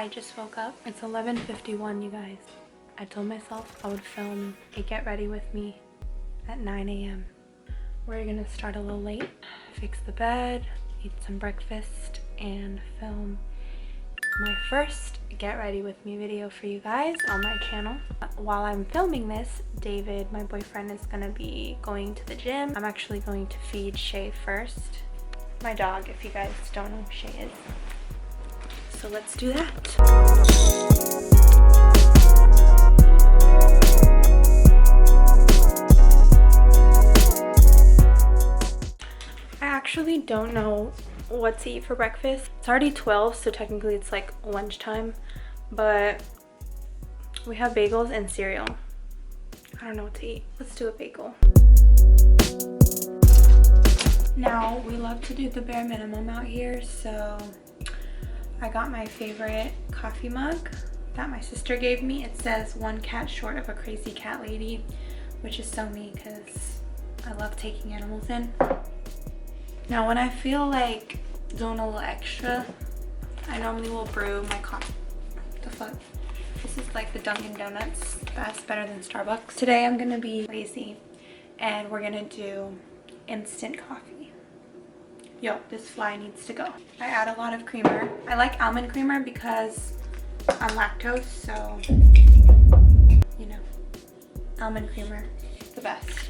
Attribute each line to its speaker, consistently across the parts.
Speaker 1: I just woke up. It's 11:51, you guys. I told myself I would film a get ready with me at 9 a.m. We're gonna start a little late, fix the bed, eat some breakfast, and film my first get ready with me video for you guys on my channel. While I'm filming this, David, my boyfriend, is gonna be going to the gym. I'm actually going to feed Shay first. My dog, if you guys don't know who Shay is. So let's do that. I actually don't know what to eat for breakfast. It's already 12, so technically it's like lunchtime, but we have bagels and cereal. I don't know what to eat. Let's do a bagel. Now, we love to do the bare minimum out here, so I got my favorite coffee mug that my sister gave me. It says "one cat short of a crazy cat lady," which is so me because I love taking animals in. Now, when I feel like doing a little extra, I normally will brew my coffee. What the fuck? This is like the Dunkin' Donuts. That's better than Starbucks. Today I'm gonna be lazy and we're gonna do instant coffee. Yo, this fly needs to go. I add a lot of creamer. I like almond creamer because I'm lactose, so you know, almond creamer, the best.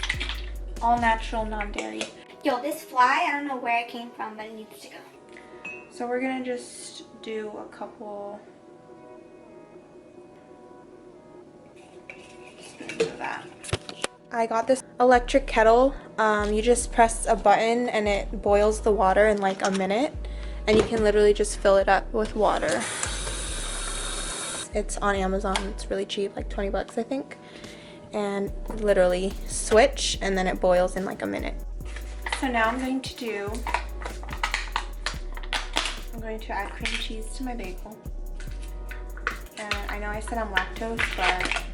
Speaker 1: All natural, non-dairy.
Speaker 2: Yo, this fly, I don't know where it came from, but it needs to go.
Speaker 1: So we're gonna just do a couple spoons of that. I got this electric kettle. You just press a button and it boils the water in like a minute, and you can literally just fill it up with water. It's on Amazon. It's really cheap, like 20 bucks I think, and literally switch and then it boils in like a minute. So now I'm going to add cream cheese to my bagel. And I know I said I'm lactose, but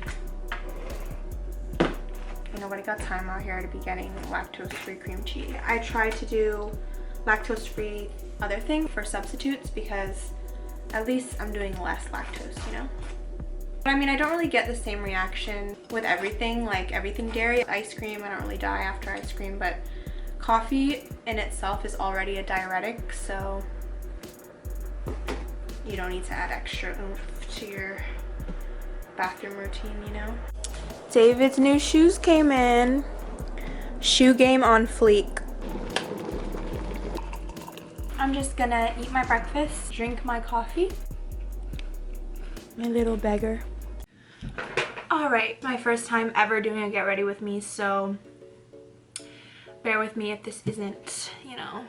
Speaker 1: nobody got time out here to be getting lactose-free cream cheese. I try to do lactose-free other things for substitutes because at least I'm doing less lactose, you know? But I mean, I don't really get the same reaction with everything, like everything dairy. Ice cream, I don't really die after ice cream, but coffee in itself is already a diuretic, so you don't need to add extra oomph to your bathroom routine, you know? David's new shoes came in. Shoe game on fleek. I'm just gonna eat my breakfast, drink my coffee. My little beggar. Alright, my first time ever doing a get ready with me, so bear with me if this isn't, you know,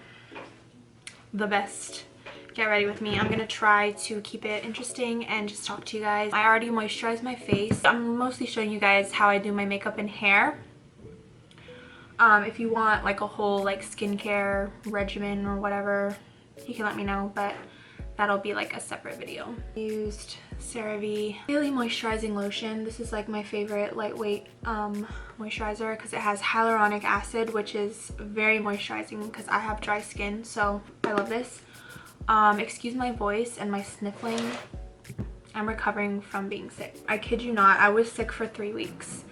Speaker 1: the best get ready with me. I'm gonna try to keep it interesting and just talk to you guys. I already moisturized my face. I'm mostly showing you guys how I do my makeup and hair. If you want like a whole like skincare regimen or whatever, you can let me know, but that'll be like a separate video. I used CeraVe Daily Moisturizing Lotion. This is like my favorite lightweight moisturizer because it has hyaluronic acid, which is very moisturizing because I have dry skin, so I love this. Excuse my voice and my sniffling. I'm recovering from being sick. I kid you not, I was sick for 3 weeks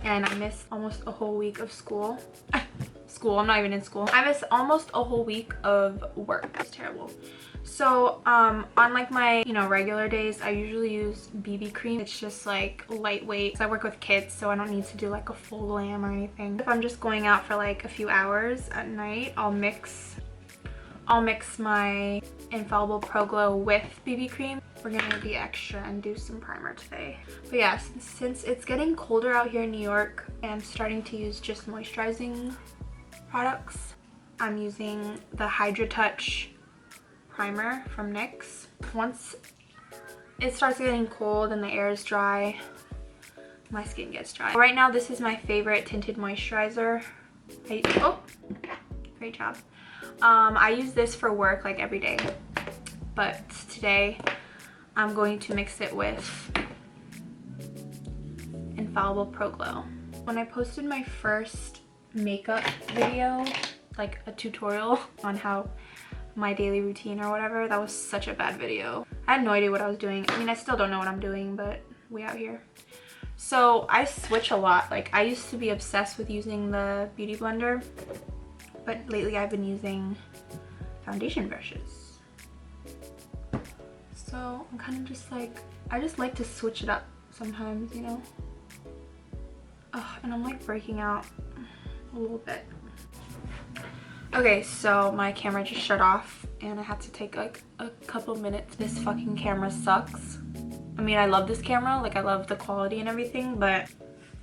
Speaker 1: and I missed almost a whole week of school. I'm not even in school. I missed almost a whole week of work. It's terrible. So on like my, you know, regular days, I usually use BB cream. It's just like lightweight. I work with kids, so I don't need to do like a full glam or anything. If I'm just going out for like a few hours at night, I'll mix my Infallible Pro Glow with BB cream. We're gonna be extra and do some primer today. But yeah, since it's getting colder out here in New York, I'm starting to use just moisturizing products. I'm using the Hydra Touch primer from NYX. Once it starts getting cold and the air is dry, my skin gets dry. Right now, this is my favorite tinted moisturizer. Oh, great job. I use this for work like every day, but today I'm going to mix it with Infallible Pro Glow. When I posted my first makeup video, like a tutorial on how my daily routine or whatever, that was such a bad video. I had no idea what I was doing. I mean, I still don't know what I'm doing, but we out here. So I switch a lot. Like, I used to be obsessed with using the beauty blender, but lately I've been using foundation brushes. So I'm kind of just like, I just like to switch it up sometimes, you know. Ugh, and I'm like breaking out a little bit. Okay, so my camera just shut off and I had to take like a couple minutes. This fucking camera sucks. I mean, I love this camera, like I love the quality and everything, but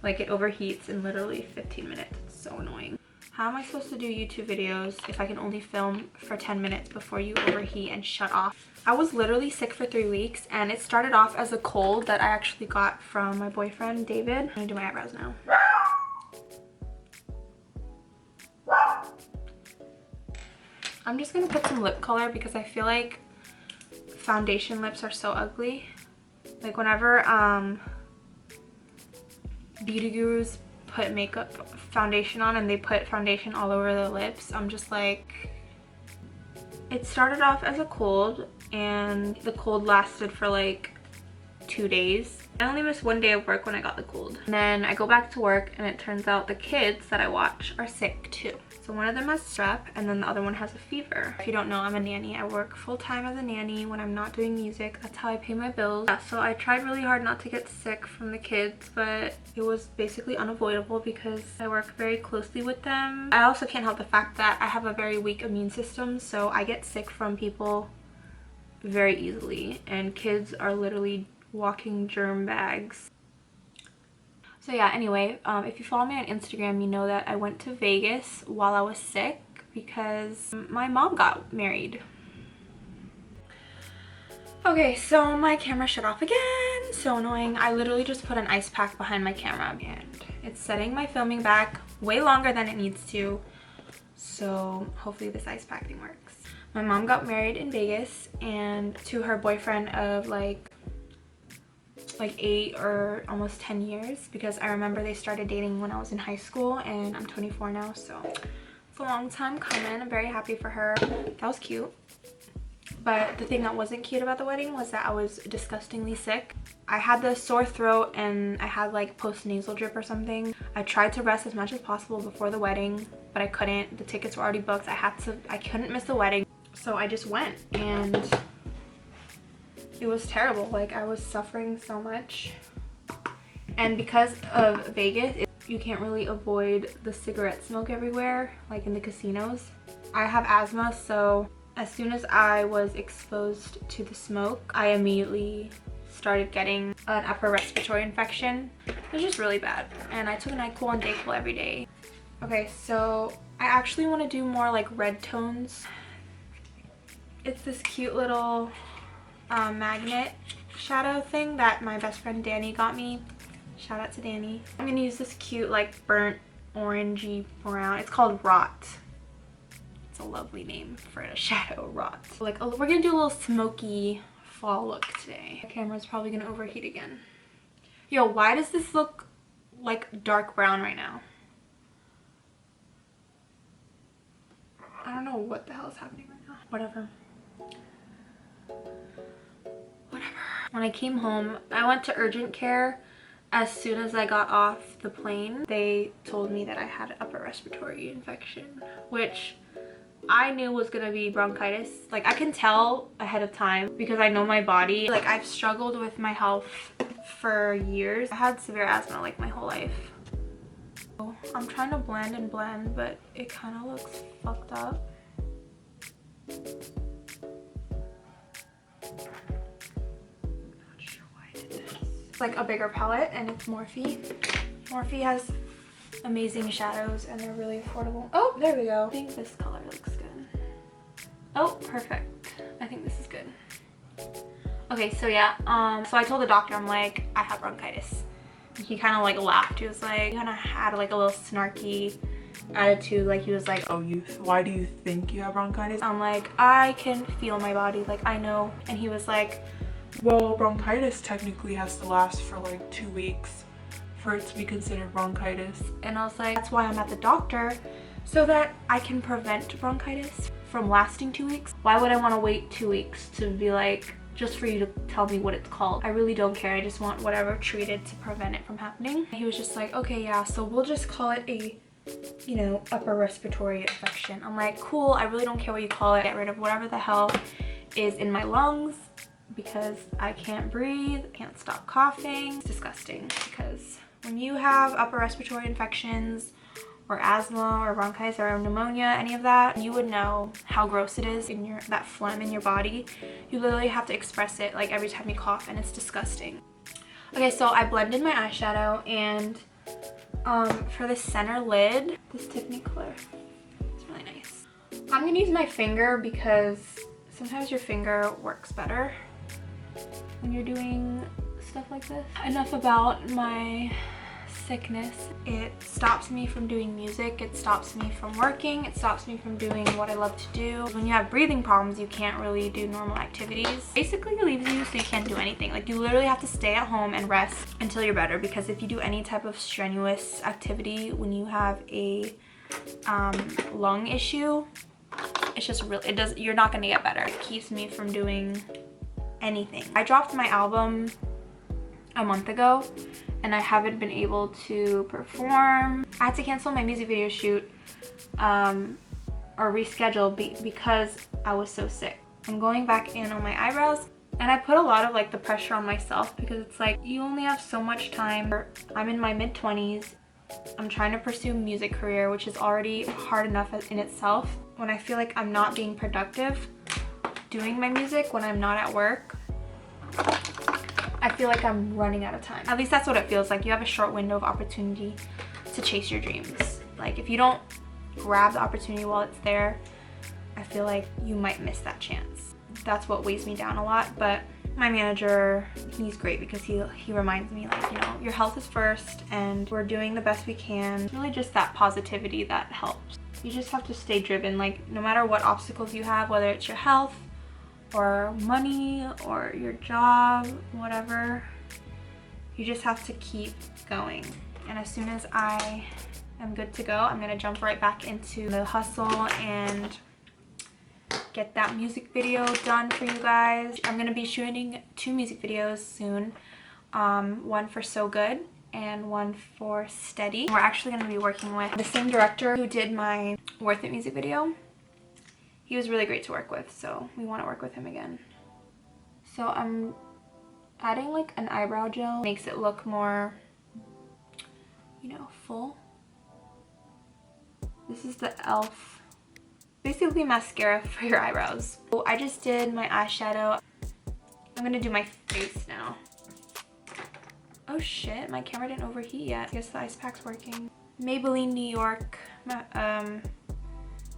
Speaker 1: like it overheats in literally 15 minutes. It's so annoying. How am I supposed to do YouTube videos if I can only film for 10 minutes before you overheat and shut off? I was literally sick for 3 weeks and it started off as a cold that I actually got from my boyfriend, David. I'm gonna do my eyebrows now. I'm just gonna put some lip color because I feel like foundation lips are so ugly. Like whenever beauty gurus put foundation on and they put foundation all over their lips, I'm just like, it started off as a cold and the cold lasted for like 2 days. I only missed 1 day of work when I got the cold. And then I go back to work and it turns out the kids that I watch are sick too. So one of them has strep and then the other one has a fever. If you don't know, I'm a nanny. I work full-time as a nanny when I'm not doing music. That's how I pay my bills. Yeah, so I tried really hard not to get sick from the kids, but it was basically unavoidable because I work very closely with them. I also can't help the fact that I have a very weak immune system, so I get sick from people very easily, and kids are literally walking germ bags. So yeah, anyway, if you follow me on Instagram, you know that I went to Vegas while I was sick because my mom got married. Okay, so my camera shut off again. So annoying. I literally just put an ice pack behind my camera and it's setting my filming back way longer than it needs to. So hopefully this ice pack thing works. My mom got married in Vegas and to her boyfriend of like 8 or almost 10 years, because I remember they started dating when I was in high school and I'm 24 now, so it's a long time coming. I'm very happy for her. That was cute. But the thing that wasn't cute about the wedding was that I was disgustingly sick. I had the sore throat and I had like post-nasal drip or something. I tried to rest as much as possible before the wedding, but I couldn't. The tickets were already booked. I couldn't miss the wedding, so I just went and it was terrible. Like, I was suffering so much. And because of Vegas, you can't really avoid the cigarette smoke everywhere, like in the casinos. I have asthma, so as soon as I was exposed to the smoke, I immediately started getting an upper respiratory infection. It was just really bad. And I took NyQuil and Dayquil every day. Okay, so I actually want to do more like red tones. It's this cute little magnet shadow thing that my best friend Danny got me. Shout out to Danny. I'm gonna use this cute like burnt orangey brown. It's called Rot. It's a lovely name for a shadow, Rot. Like, we're gonna do a little smoky fall look today. The camera's probably gonna overheat again. Yo, why does this look like dark brown right now? I don't know what the hell is happening right now. Whatever. When I came home, I went to urgent care. As soon as I got off the plane, they told me that I had an upper respiratory infection, which I knew was gonna be bronchitis. Like, I can tell ahead of time because I know my body. Like, I've struggled with my health for years. I had severe asthma like my whole life. So I'm trying to blend and blend, but it kind of looks fucked up. Like a bigger palette, and it's Morphe. Morphe has amazing shadows and they're really affordable. Oh, there we go. I think this color looks good. Oh, perfect. I think this is good. Okay, so yeah, so I told the doctor, I'm like, I have bronchitis. He kind of like laughed. He was like, he kind of had like a little snarky attitude. Like, he was like, oh, why do you think you have bronchitis? I'm like, I can feel my body, like I know. And he was like, well, bronchitis technically has to last for like 2 weeks for it to be considered bronchitis. And I was like, that's why I'm at the doctor, so that I can prevent bronchitis from lasting 2 weeks. Why would I want to wait 2 weeks to be like, just for you to tell me what it's called. I really don't care. I just want whatever treated to prevent it from happening. He was just like, okay, yeah, so we'll just call it a, you know, upper respiratory infection. I'm like, cool, I really don't care what you call it. Get rid of whatever the hell is in my lungs because I can't breathe, can't stop coughing. It's disgusting because when you have upper respiratory infections or asthma or bronchitis or pneumonia, any of that, you would know how gross it is in that phlegm in your body. You literally have to express it like every time you cough, and it's disgusting. Okay, so I blended my eyeshadow, and for the center lid, this Tiffany color, it's really nice. I'm gonna use my finger because sometimes your finger works better when you're doing stuff like this. Enough about my sickness. It stops me from doing music, it stops me from working, it stops me from doing what I love to do. When you have breathing problems, you can't really do normal activities. Basically, it leaves you so you can't do anything. Like, you literally have to stay at home and rest until you're better, because if you do any type of strenuous activity when you have a lung issue, it's just really, you're not gonna get better. It keeps me from doing anything. I dropped my album a month ago and I haven't been able to perform. I had to cancel my music video shoot or reschedule because I was so sick. I'm going back in on my eyebrows, and I put a lot of like the pressure on myself because it's like you only have so much time. I'm in my mid-20s. I'm trying to pursue a music career, which is already hard enough in itself. When I feel like I'm not being productive doing my music when I'm not at work, I feel like I'm running out of time. At least that's what it feels like. You have a short window of opportunity to chase your dreams. Like, if you don't grab the opportunity while it's there, I feel like you might miss that chance. That's what weighs me down a lot. But my manager, he's great because he reminds me, like, you know, your health is first and we're doing the best we can. Really just that positivity that helps. You just have to stay driven. Like, no matter what obstacles you have, whether it's your health or money or your job, whatever, you just have to keep going. And as soon as I am good to go, I'm gonna jump right back into the hustle and get that music video done for you guys. I'm gonna be shooting 2 music videos soon, one for So Good and one for Steady. We're actually gonna be working with the same director who did my Worth It music video. He was really great to work with, so we want to work with him again. So I'm adding like an eyebrow gel. Makes it look more, you know, full. This is the e.l.f. basically mascara for your eyebrows. So I just did my eyeshadow. I'm gonna do my face now. Oh shit, my camera didn't overheat yet. I guess the ice pack's working. Maybelline New York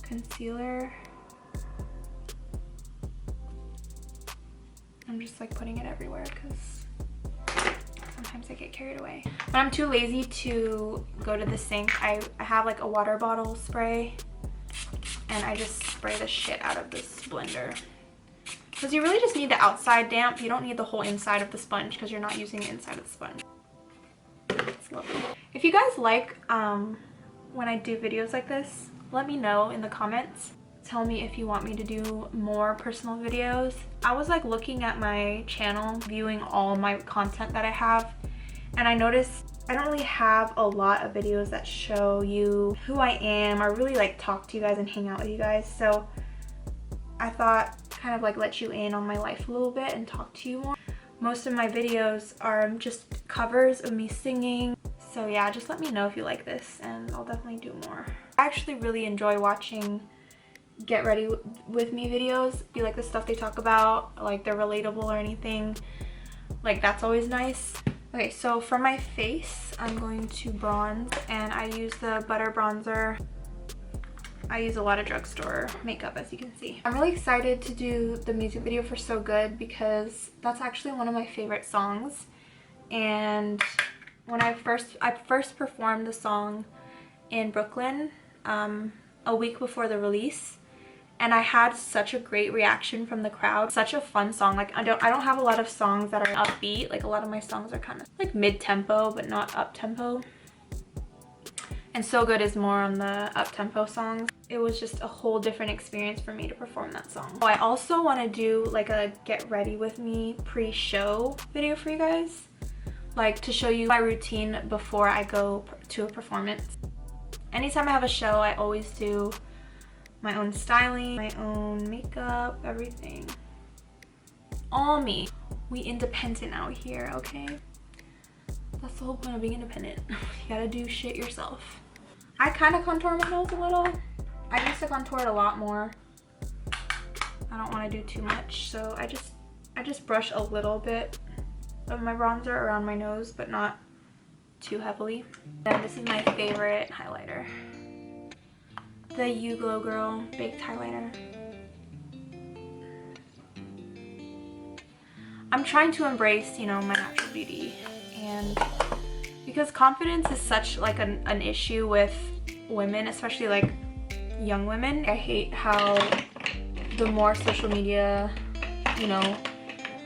Speaker 1: concealer. I'm just like putting it everywhere because sometimes I get carried away. But I'm too lazy to go to the sink. I have like a water bottle spray, and I just spray the shit out of this blender. Because you really just need the outside damp. You don't need the whole inside of the sponge because you're not using the inside of the sponge. It's lovely. If you guys like when I do videos like this, let me know in the comments. Tell me if you want me to do more personal videos. I was like looking at my channel, viewing all my content that I have, and I noticed I don't really have a lot of videos that show you who I am or really like talk to you guys and hang out with you guys. So I thought kind of like let you in on my life a little bit and talk to you more. Most of my videos are just covers of me singing. So yeah, just let me know if you like this and I'll definitely do more. I actually really enjoy watching get ready with me videos. Be like the stuff they talk about, like they're relatable or anything. Like, that's always nice. Okay, so for my face, I'm going to bronze, and I use the butter bronzer. I use a lot of drugstore makeup, as you can see. I'm really excited to do the music video for So Good because that's actually one of my favorite songs. And when I first performed the song in Brooklyn a week before the release, and I had such a great reaction from the crowd. Such a fun song. Like, I don't have a lot of songs that are upbeat. Like, a lot of my songs are kind of like mid-tempo but not up-tempo. and So Good is more on the up-tempo songs. It was just a whole different experience for me to perform that song. I also want to do like a get ready with me pre-show video for you guys, like to show you my routine before I go to a performance. Anytime I have a show, I always do my own styling, my own makeup, everything. All me. We independent out here, okay? That's the whole point of being independent. You gotta do shit yourself. I kind of contour my nose a little. I used to contour it a lot more. I don't want to do too much, so I just brush a little bit of my bronzer around my nose, but not too heavily. And this is my favorite highlighter, the You Glow Girl Baked Highlighter. I'm trying to embrace, you know, my natural beauty, and because confidence is such like an issue with women, especially like young women. I hate how the more social media, you know,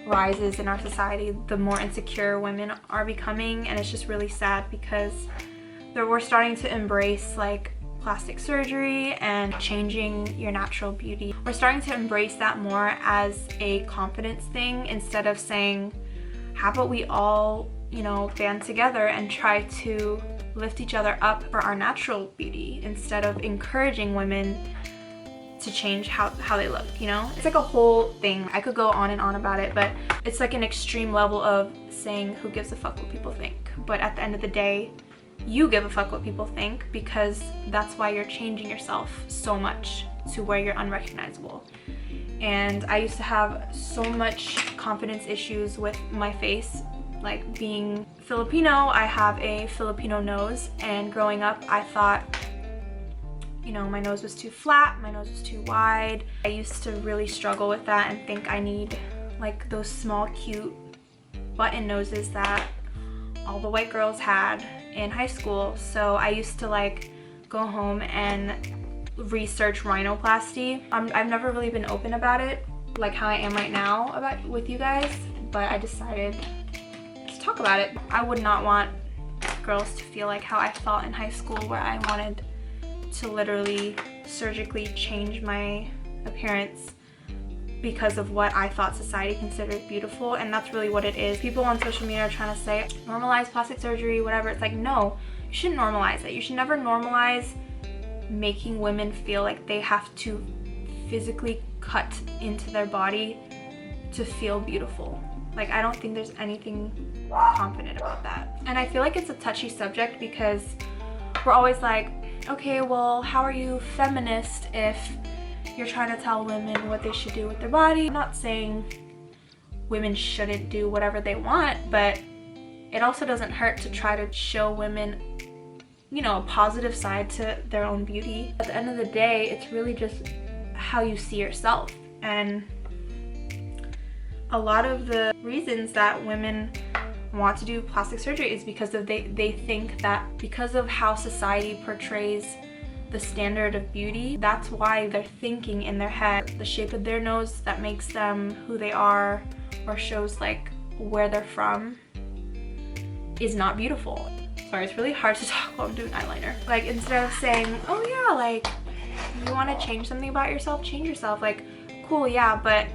Speaker 1: rises in our society, the more insecure women are becoming, and it's just really sad because we're starting to embrace like plastic surgery and changing your natural beauty. We're starting to embrace that more as a confidence thing instead of saying, how about we all, you know, band together and try to lift each other up for our natural beauty instead of encouraging women to change how they look, you know? It's like a whole thing. I could go on and on about it, but it's like an extreme level of saying who gives a fuck what people think. But at the end of the day, you give a fuck what people think, because that's why you're changing yourself so much to where you're unrecognizable. And I used to have so much confidence issues with my face. Like being Filipino, I have a Filipino nose, and growing up I thought, you know, my nose was too flat, my nose was too wide. I used to really struggle with that and think I need like those small cute button noses that all the white girls had in high school. So I used to like go home and research rhinoplasty. I've never really been open about it like how I am right now with you guys, but I decided to talk about it. I would not want girls to feel like how I felt in high school, where I wanted to literally surgically change my appearance because of what I thought society considered beautiful. And that's really what it is. People on social media are trying to say normalize plastic surgery, whatever. It's like, no, you shouldn't normalize it. You should never normalize making women feel like they have to physically cut into their body to feel beautiful. Like, I don't think there's anything confident about that. And I feel like it's a touchy subject because we're always like, okay, well, how are you feminist if you're trying to tell women what they should do with their body? I'm not saying women shouldn't do whatever they want, but it also doesn't hurt to try to show women, you know, a positive side to their own beauty. At the end of the day, it's really just how you see yourself. And a lot of the reasons that women want to do plastic surgery is because they think that because of how society portrays the standard of beauty, that's why they're thinking in their head the shape of their nose that makes them who they are or shows like where they're from is not beautiful. Sorry, it's really hard to talk while I'm doing eyeliner. Like, instead of saying, oh yeah, like, you want to change something about yourself, change yourself. Like, cool, yeah, but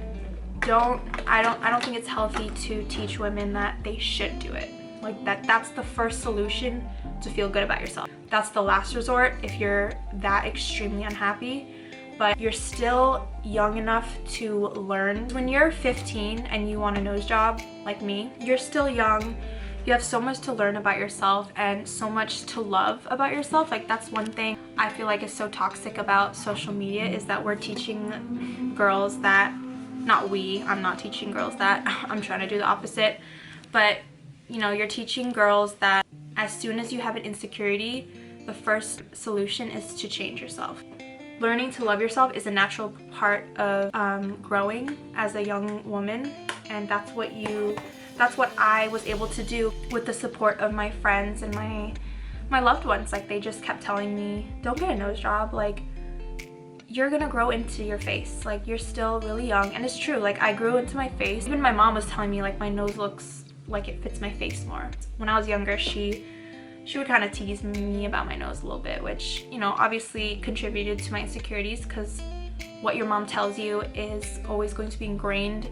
Speaker 1: I don't think it's healthy to teach women that they should do it. Like, that's the first solution to feel good about yourself. That's the last resort if you're that extremely unhappy, but you're still young enough to learn. When you're 15 and you want a nose job like me, you're still young. You have so much to learn about yourself and so much to love about yourself. Like, that's one thing I feel like is so toxic about social media, is that we're teaching girls that, I'm not teaching girls that, I'm trying to do the opposite, but you know, you're teaching girls that as soon as you have an insecurity, the first solution is to change yourself. Learning to love yourself is a natural part of growing as a young woman, and that's what I was able to do with the support of my friends and my loved ones. Like, they just kept telling me, don't get a nose job, like, you're gonna grow into your face, like, you're still really young. And it's true, like, I grew into my face. Even my mom was telling me, like, my nose looks like it fits my face more. When I was younger, she she would kind of tease me about my nose a little bit, which, you know, obviously contributed to my insecurities, because what your mom tells you is always going to be ingrained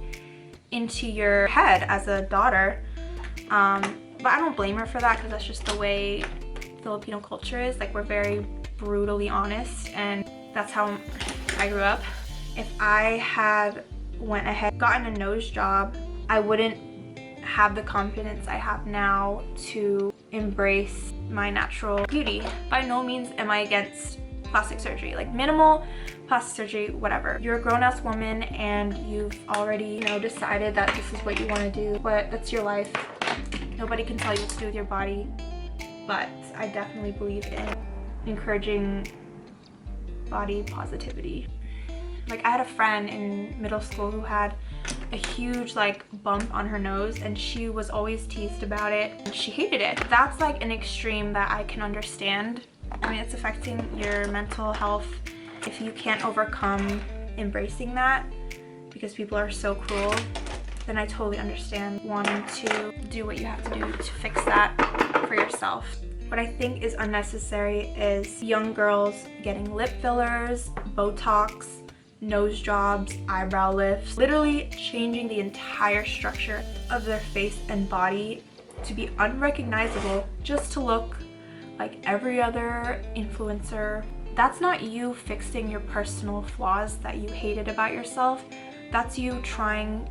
Speaker 1: into your head as a daughter. But I don't blame her for that, because that's just the way Filipino culture is. Like, we're very brutally honest, and that's how I grew up. If I had went ahead, gotten a nose job, I wouldn't have the confidence I have now to embrace my natural beauty. By no means am I against plastic surgery, like minimal plastic surgery, whatever. You're a grown-ass woman and you've already, you know, decided that this is what you want to do, but that's your life. Nobody can tell you what to do with your body. But I definitely believe in encouraging body positivity. Like, I had a friend in middle school who had a huge like bump on her nose, and she was always teased about it and she hated it. That's like an extreme that I can understand. I mean, it's affecting your mental health if you can't overcome embracing that because people are so cruel. Then I totally understand wanting to do what you have to do to fix that for yourself. What I think is unnecessary is young girls getting lip fillers, Botox, nose jobs, eyebrow lifts, literally changing the entire structure of their face and body to be unrecognizable just to look like every other influencer. That's not you fixing your personal flaws that you hated about yourself. That's you trying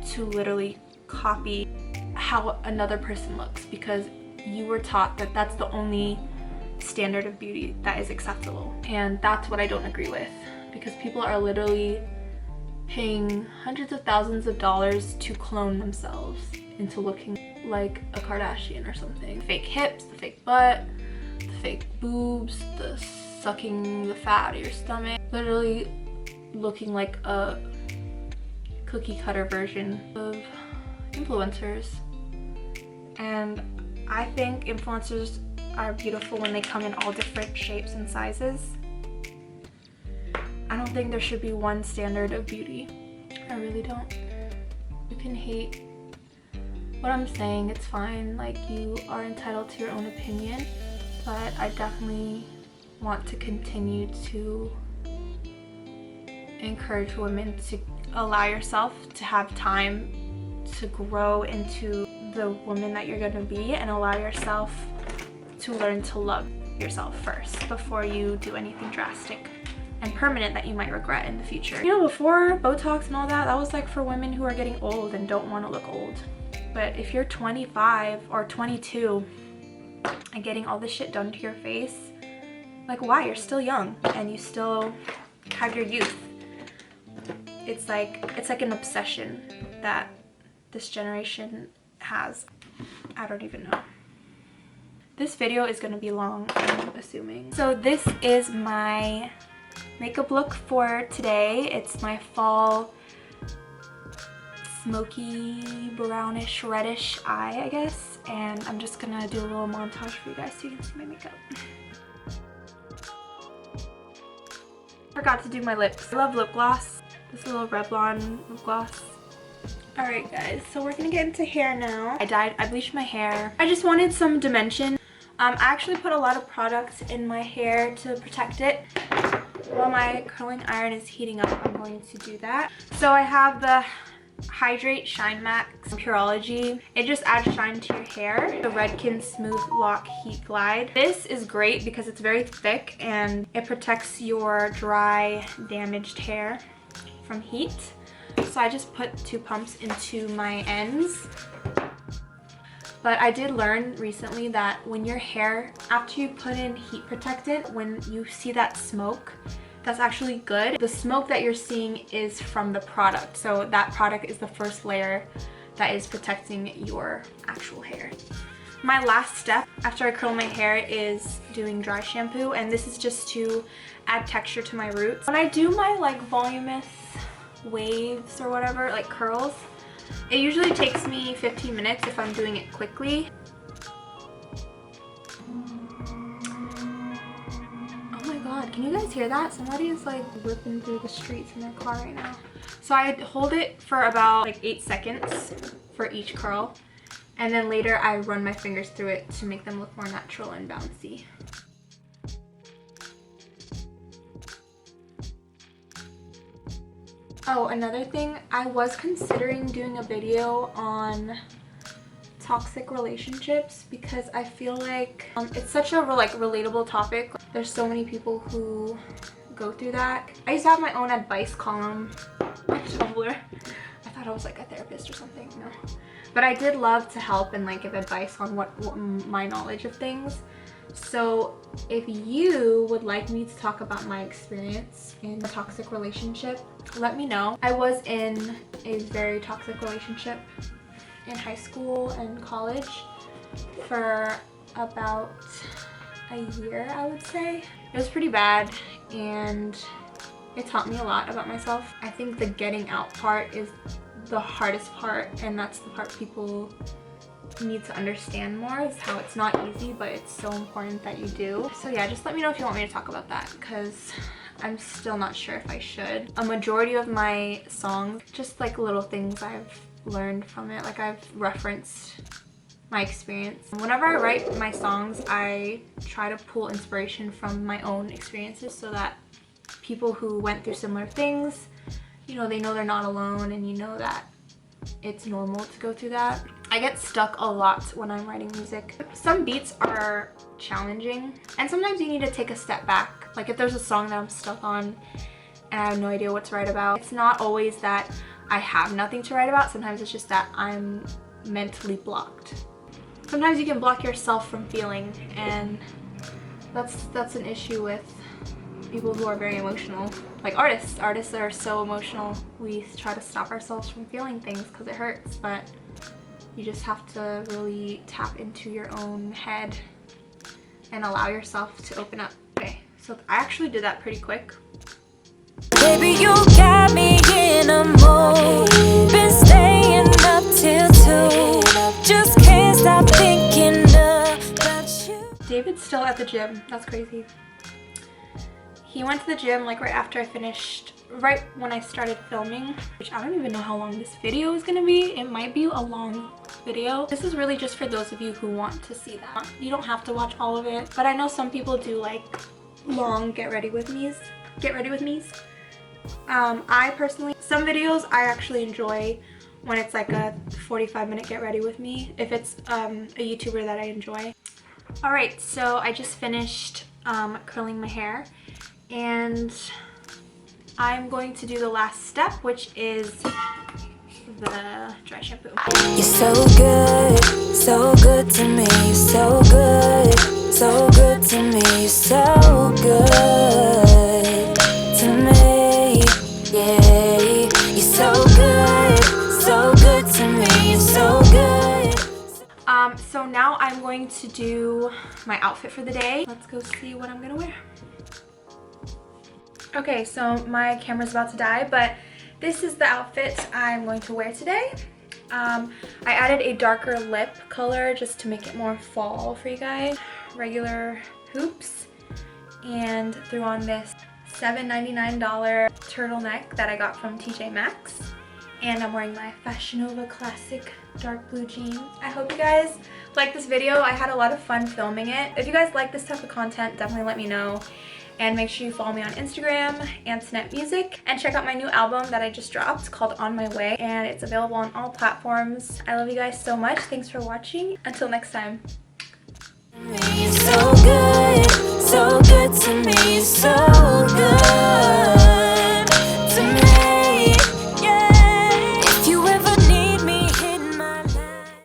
Speaker 1: to literally copy how another person looks because you were taught that that's the only standard of beauty that is acceptable. And that's what I don't agree with, because people are literally paying hundreds of thousands of dollars to clone themselves into looking like a Kardashian or something. Fake hips, the fake butt, the fake boobs, the sucking the fat out of your stomach. Literally looking like a cookie cutter version of influencers. And I think influencers are beautiful when they come in all different shapes and sizes. I don't think there should be one standard of beauty. I really don't. You can hate what I'm saying, it's fine. Like, you are entitled to your own opinion, but I definitely want to continue to encourage women to allow yourself to have time to grow into the woman that you're gonna be, and allow yourself to learn to love yourself first before you do anything drastic and permanent that you might regret in the future. You know, before Botox and all that, that was like for women who are getting old and don't want to look old. But if you're 25 or 22 and getting all this shit done to your face, like, why? You're still young and you still have your youth. It's like an obsession that this generation has. I don't even know. This video is gonna be long, I'm assuming. So this is my makeup look for today. It's my fall smoky brownish reddish eye, I guess, and I'm just gonna do a little montage for you guys so you can see my makeup. Forgot to do my lips. I love lip gloss. This little Revlon lip gloss. Alright guys, so we're gonna get into hair now. I bleached my hair. I just wanted some dimension. I actually put a lot of products in my hair to protect it. While my curling iron is heating up, I'm going to do that. So I have the Hydrate Shine Max Pureology. It just adds shine to your hair. The Redken Smooth Lock Heat Glide. This is great because it's very thick and it protects your dry, damaged hair from heat. So I just put 2 pumps into my ends. But I did learn recently that when your hair, after you put in heat protectant, when you see that smoke, that's actually good. The smoke that you're seeing is from the product. So that product is the first layer that is protecting your actual hair. My last step after I curl my hair is doing dry shampoo, and this is just to add texture to my roots. When I do my like voluminous waves or whatever, like curls, it usually takes me 15 minutes if I'm doing it quickly. Oh my god, can you guys hear that? Somebody is like whipping through the streets in their car right now. So I hold it for about like 8 seconds for each curl, And then later I run my fingers through it to make them look more natural and bouncy. Oh, another thing, I was considering doing a video on toxic relationships because I feel like it's such a relatable topic. There's so many people who go through that. I used to have my own advice column on Tumblr. I thought I was like a therapist or something. No, but I did love to help and like give advice on what my knowledge of things. So if you would like me to talk about my experience in a toxic relationship, let me know. I was in a very toxic relationship in high school and college for about a year, I would say. It was pretty bad and it taught me a lot about myself. I think the getting out part is the hardest part, and that's the part people need to understand more, is how it's not easy, but it's so important that you do. So yeah, just let me know if you want me to talk about that, because I'm still not sure if I should. A majority of my songs, just like little things I've learned from it, like I've referenced my experience. Whenever I write my songs, I try to pull inspiration from my own experiences so that people who went through similar things, you know, they know they're not alone, and you know that it's normal to go through that. I get stuck a lot when I'm writing music. Some beats are challenging, and sometimes you need to take a step back. Like if there's a song that I'm stuck on and I have no idea what to write about, it's not always that I have nothing to write about. Sometimes it's just that I'm mentally blocked. Sometimes you can block yourself from feeling, and that's an issue with people who are very emotional. Like artists are so emotional. We try to stop ourselves from feeling things because it hurts, but you just have to really tap into your own head and allow yourself to open up. Okay, so I actually did that pretty quick.
Speaker 3: Baby, you got me in a mood. Been staying up till 2. Just can't stop thinking about you.
Speaker 1: David's still at the gym. That's crazy. He went to the gym like right after I finished, right when I started filming, which I don't even know how long this video is gonna be. It might be a long video. This is really just for those of you who want to see that. You don't have to watch all of it, but I know some people do like long get ready with me's. I personally, some videos I actually enjoy when it's like a 45-minute get ready with me, if it's a YouTuber that I enjoy. Alright, so I just finished curling my hair, and I'm going to do the last step, which is the dry shampoo.
Speaker 3: You're so good to me. You're so good to me. You're so good to me. Yeah, you're so good to me. You're so good.
Speaker 1: So now I'm going to do my outfit for the day. Let's go see what I'm gonna wear. Okay, so my camera's about to die, but this is the outfit I'm going to wear today. I added a darker lip color just to make it more fall for you guys. Regular hoops, and threw on this $7.99 turtleneck that I got from TJ Maxx. And I'm wearing my Fashion Nova classic dark blue jeans. I hope you guys like this video. I had a lot of fun filming it. If you guys like this type of content, definitely let me know. And make sure you follow me on Instagram, Antonette Music, and check out my new album that I just dropped called On My Way, and it's available on all platforms. I love you guys so much. Thanks for watching. Until next time.
Speaker 3: You're so good to me. You're so